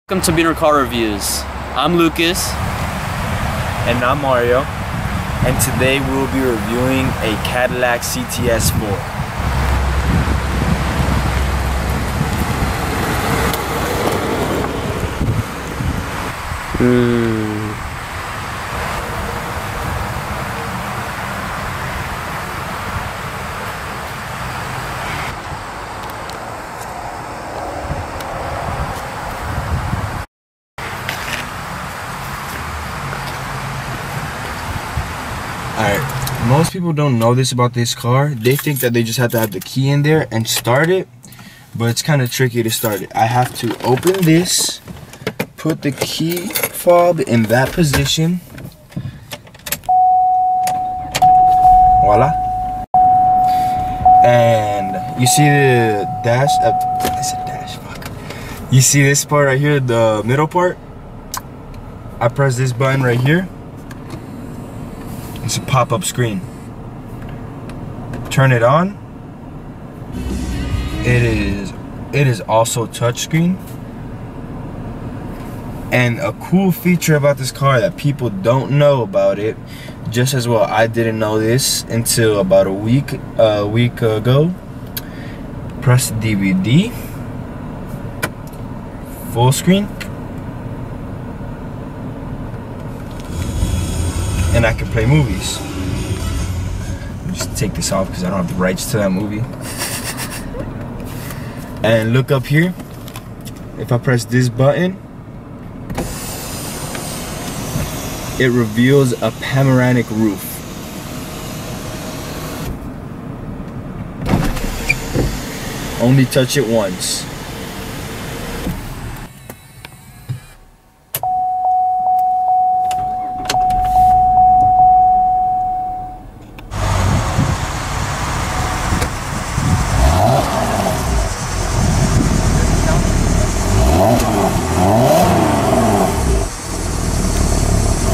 Welcome to Beaner Car Reviews. I'm Lucas. And I'm Mario. And today we will be reviewing a Cadillac CTS4. Alright, most people don't know this about this car. They think that they just have to have the key in there and start it, but it's kind of tricky to start it. I have to open this, put the key fob in that position. Voila. And you see the dash, I said dash, fuck. You see this part right here, the middle part? I press this button right here. It's a pop-up screen. Turn it on. It is also touchscreen. And a cool feature about this car that people don't know about it, just as well I didn't know this until about a week ago. Press the DVD. Full screen. And I can play movies. Just take this off because I don't have the rights to that movie. And look up here. If I press this button, it reveals a panoramic roof. Only touch it once.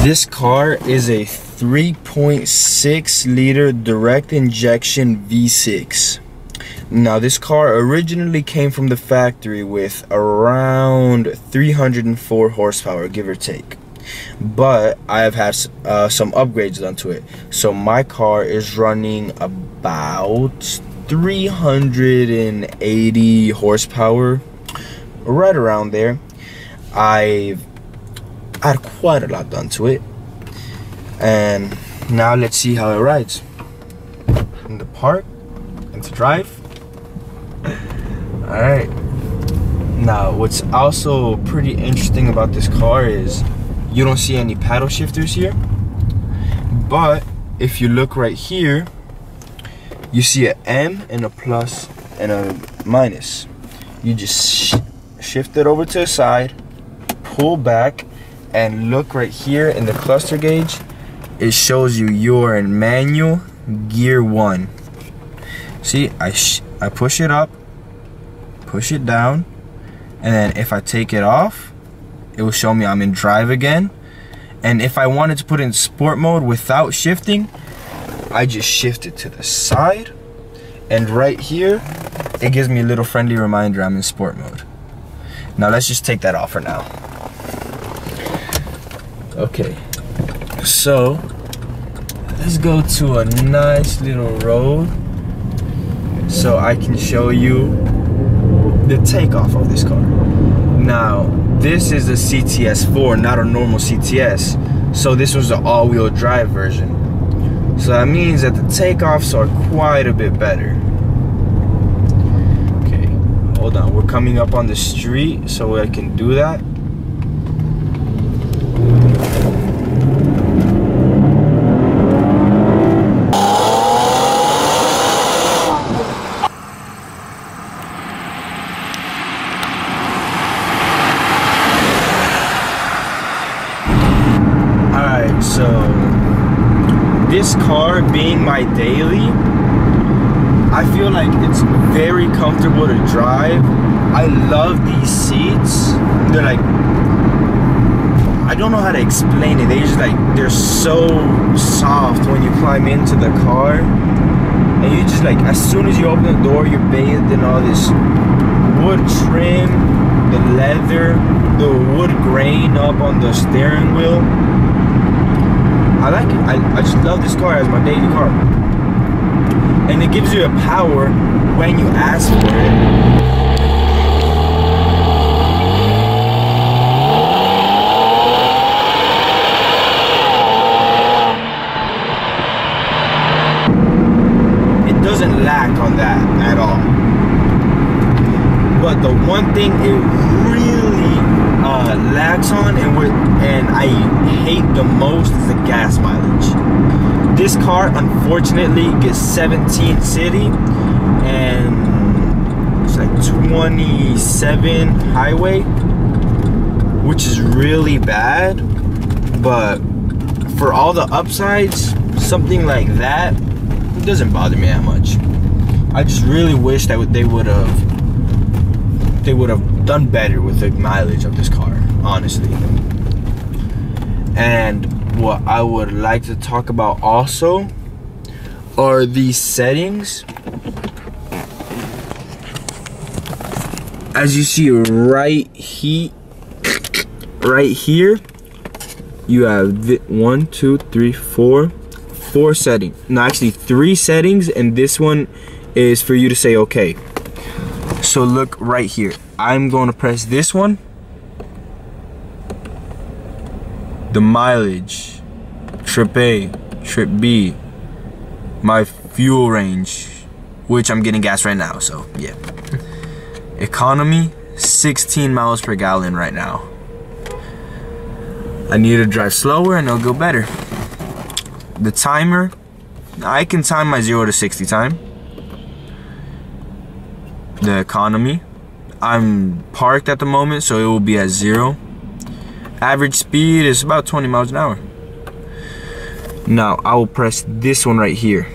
This car is a 3.6 liter direct injection V6. Now this car originally came from the factory with around 304 horsepower, give or take. But I have had some upgrades done to it. So my car is running about 380 horsepower, right around there. I've had quite a lot done to it, and now let's see how it rides. In the park, into drive. All right. Now, what's also pretty interesting about this car is you don't see any paddle shifters here, but if you look right here, you see an M and a plus and a minus. You just shift it over to the side, pull back, and look right here in the cluster gauge. It shows you you're in manual gear 1. See, I push it up, push it down, and then if I take it off, it will show me I'm in drive again. And if I wanted to put it in sport mode without shifting, I just shift it to the side, and right here it gives me a little friendly reminder I'm in sport mode. Now let's just take that off for now. Okay, so let's go to a nice little road so I can show you the takeoff of this car. Now, this is a CTS4, not a normal CTS. So this was the all-wheel drive version. So that means that the takeoffs are quite a bit better. Okay, hold on. We're coming up on the street so I can do that. So this car being my daily, I feel like it's very comfortable to drive. I love these seats. They're like, I don't know how to explain it. They're so soft when you climb into the car. And you just like, as soon as you open the door, you're bathed in all this wood trim, the leather, the wood grain up on the steering wheel. I like it. I just love this car as my daily car. And it gives you a power when you ask for it. Doesn't lack on that at all. But the one thing it really lacks on and I hate the most is the gas mileage. This car unfortunately gets 17 city and it's like 27 highway, which is really bad. But for all the upsides, something like that, it doesn't bother me that much. I just really wish that they would have done better with the mileage of this car, honestly. And what I would like to talk about also are these settings. As you see right here, you have 1, 2, 3, 4 settings. No, actually 3 settings, and this one is for you to say okay. So look right here. I'm going to press this one. The mileage, trip A, trip B, my fuel range, which I'm getting gas right now, so yeah. Economy, 16 miles per gallon right now. I need to drive slower and it'll go better. The timer, I can time my 0 to 60 time. The economy, I'm parked at the moment, so it will be at 0. Average speed is about 20 miles an hour. Now I will press this one right here.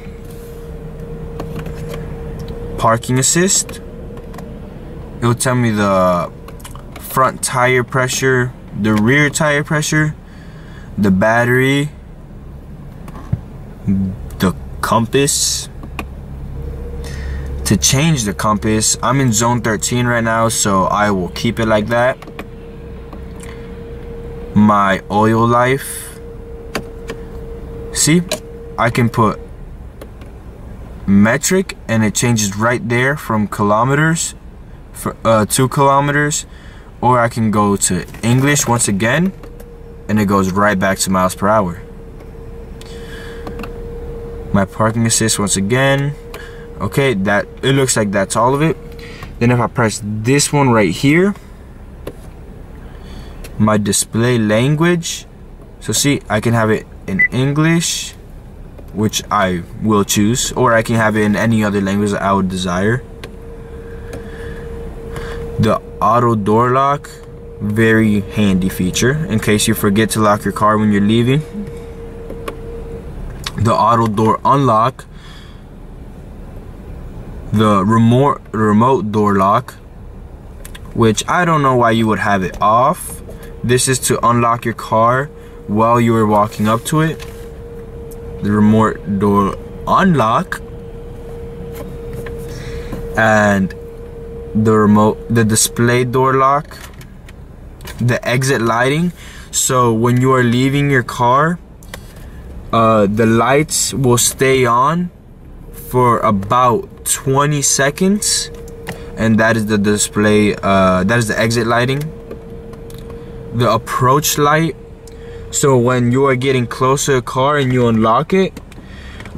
Parking assist. It will tell me the front tire pressure, the rear tire pressure, the battery, the compass. To change the compass, I'm in zone 13 right now, so I will keep it like that. My oil life. See, I can put metric and it changes right there from kilometers for 2 kilometers, or I can go to English once again and it goes right back to miles per hour. My parking assist once again. Okay, that it looks like that's all of it. Then if I press this one right here, my display language. So see, I can have it in English, which I will choose, or I can have it in any other language that I would desire. The auto door lock, very handy feature in case you forget to lock your car when you're leaving. The auto door unlock, the remote door lock, which I don't know why you would have it off. This is to unlock your car while you are walking up to it. The remote door unlock, and the display door lock, the exit lighting. So when you are leaving your car, the lights will stay on for about 20 seconds, and that is the display, that is the exit lighting. The approach light, so when you are getting close to a car and you unlock it,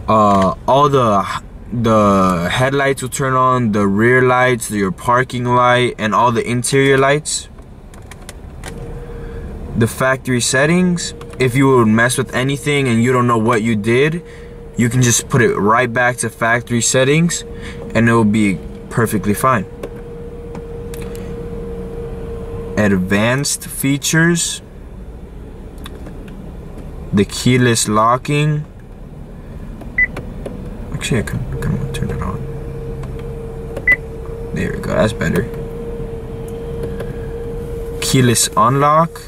all the headlights will turn on, the rear lights, your parking light, and all the interior lights. The factory settings, if you would mess with anything and you don't know what you did, you can just put it right back to factory settings and it will be perfectly fine. Advanced features, the keyless locking. Actually, I can turn it on. There we go, that's better. Keyless unlock,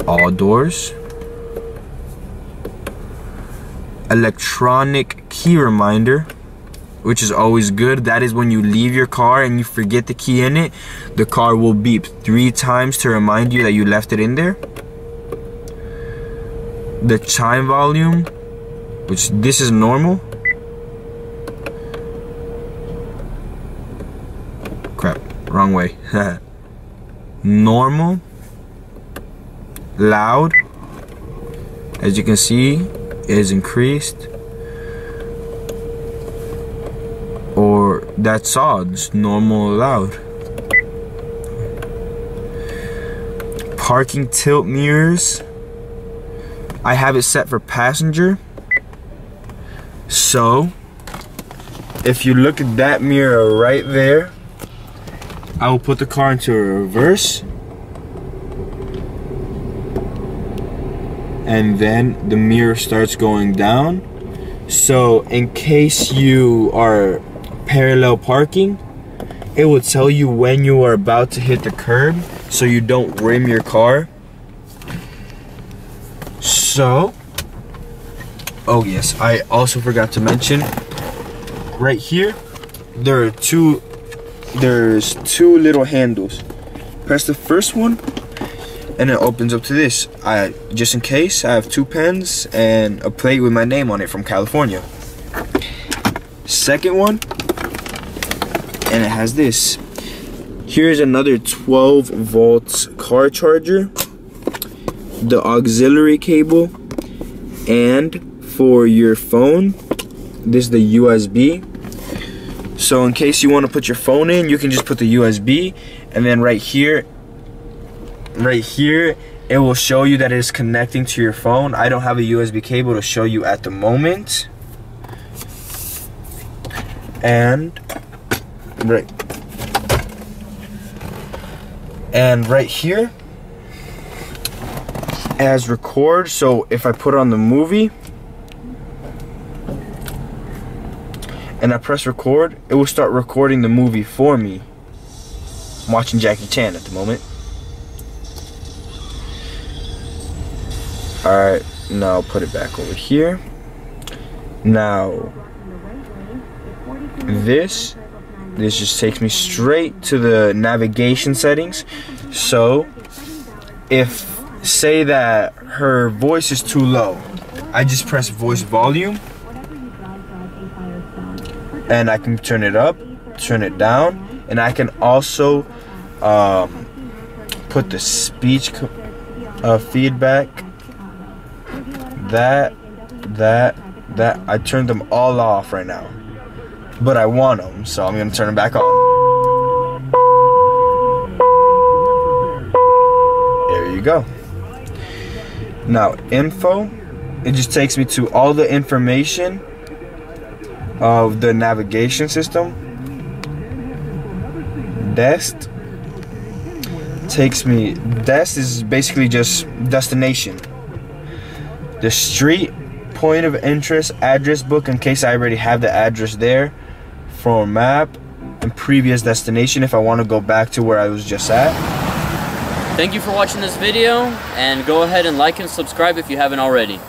all doors, electronic key reminder, which is always good. That is when you leave your car and you forget the key in it, the car will beep 3 times to remind you that you left it in there. The chime volume, which this is normal. Crap, wrong way. Normal, loud, as you can see, is increased. Or that's all, just normal, loud. Parking tilt mirrors, I have it set for passenger. So if you look at that mirror right there, I will put the car into reverse, and then the mirror starts going down. So in case you are parallel parking, it will tell you when you are about to hit the curb so you don't rim your car. So, oh yes, I also forgot to mention, right here, there's two little handles. Press the first one and it opens up to this. Just in case, I have 2 pens and a plate with my name on it from California. Second one, and it has this. Here's another 12 volts car charger, the auxiliary cable, and for your phone, this is the USB. So in case you want to put your phone in, you can just put the USB, and then right here, it will show you that it is connecting to your phone. I don't have a USB cable to show you at the moment. And right here, as record. So if I put on the movie and I press record, it will start recording the movie for me. I'm watching Jackie Chan at the moment. Alright, now I'll put it back over here. Now this just takes me straight to the navigation settings. So if, say that her voice is too low, I just press voice volume and I can turn it up, turn it down, and I can also put the speech feedback, that I turned them all off right now, but I want them, so I'm gonna turn them back on. There you go. Now info, it just takes me to all the information of the navigation system. Dest takes me, Dest is basically just destination. The street, point of interest, address book in case I already have the address there, for map, and previous destination if I want to go back to where I was just at. Thank you for watching this video, and go ahead and like and subscribe if you haven't already.